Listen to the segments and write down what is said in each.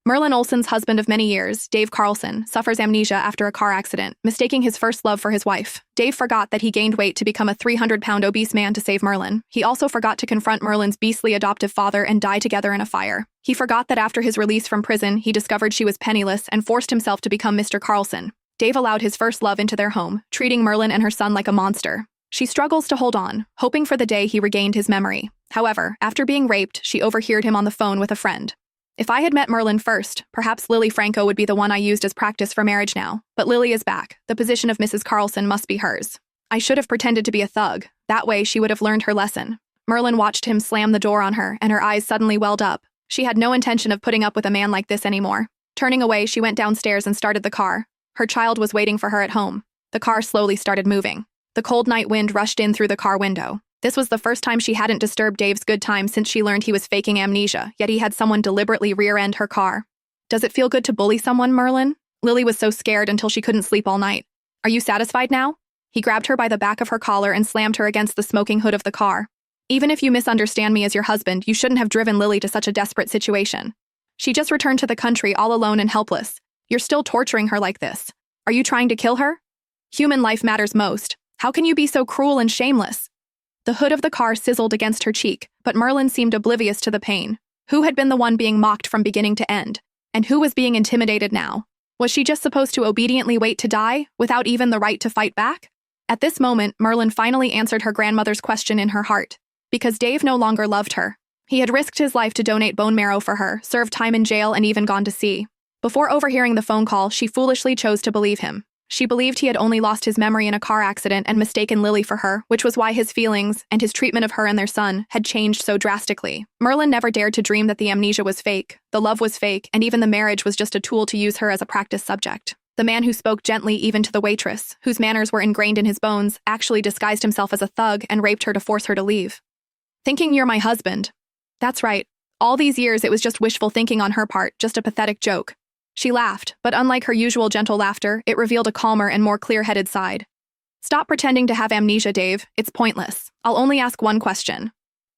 Merlin Olsen's husband of many years, Dave Carlson, suffers amnesia after a car accident, mistaking his first love for his wife. Dave forgot that he gained weight to become a 300-pound obese man to save Merlin. He also forgot to confront Merlin's beastly adoptive father and die together in a fire. He forgot that after his release from prison, he discovered she was penniless and forced himself to become Mr. Carlson. Dave allowed his first love into their home, treating Merlin and her son like a monster. She struggles to hold on, hoping for the day he regained his memory. However, after being raped, she overheard him on the phone with a friend. If I had met Merlin first, perhaps Lily Franco would be the one I used as practice for marriage now. But Lily is back. The position of Mrs. Carlson must be hers. I should have pretended to be a thug. That way she would have learned her lesson. Merlin watched him slam the door on her, and her eyes suddenly welled up. She had no intention of putting up with a man like this anymore. Turning away, she went downstairs and started the car. Her child was waiting for her at home. The car slowly started moving. The cold night wind rushed in through the car window. This was the first time she hadn't disturbed Dave's good time since she learned he was faking amnesia, yet he had someone deliberately rear-end her car. Does it feel good to bully someone, Merlin? Lily was so scared until she couldn't sleep all night. Are you satisfied now? He grabbed her by the back of her collar and slammed her against the smoking hood of the car. Even if you misunderstand me as your husband, you shouldn't have driven Lily to such a desperate situation. She just returned to the country all alone and helpless. You're still torturing her like this. Are you trying to kill her? Human life matters most. How can you be so cruel and shameless? The hood of the car sizzled against her cheek, but Merlin seemed oblivious to the pain. Who had been the one being mocked from beginning to end? And who was being intimidated now? Was she just supposed to obediently wait to die, without even the right to fight back? At this moment, Merlin finally answered her grandmother's question in her heart. Because Dave no longer loved her. He had risked his life to donate bone marrow for her, served time in jail, and even gone to sea. Before overhearing the phone call, she foolishly chose to believe him. She believed he had only lost his memory in a car accident and mistaken Lily for her, which was why his feelings, and his treatment of her and their son, had changed so drastically. Merlin never dared to dream that the amnesia was fake, the love was fake, and even the marriage was just a tool to use her as a practice subject. The man who spoke gently even to the waitress, whose manners were ingrained in his bones, actually disguised himself as a thug and raped her to force her to leave. Thinking you're my husband. That's right. All these years it was just wishful thinking on her part, just a pathetic joke. She laughed, but unlike her usual gentle laughter, it revealed a calmer and more clear-headed side. Stop pretending to have amnesia, Dave. It's pointless. I'll only ask one question.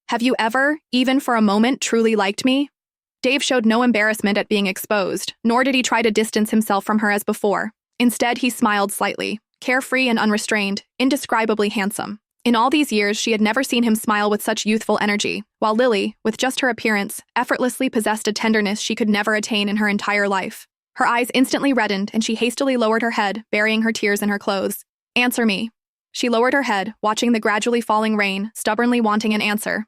Have you ever, even for a moment, truly liked me? Dave showed no embarrassment at being exposed, nor did he try to distance himself from her as before. Instead, he smiled slightly, carefree and unrestrained, indescribably handsome. In all these years, she had never seen him smile with such youthful energy, while Lily, with just her appearance, effortlessly possessed a tenderness she could never attain in her entire life. Her eyes instantly reddened, and she hastily lowered her head, burying her tears in her clothes. Answer me. She lowered her head, watching the gradually falling rain, stubbornly wanting an answer,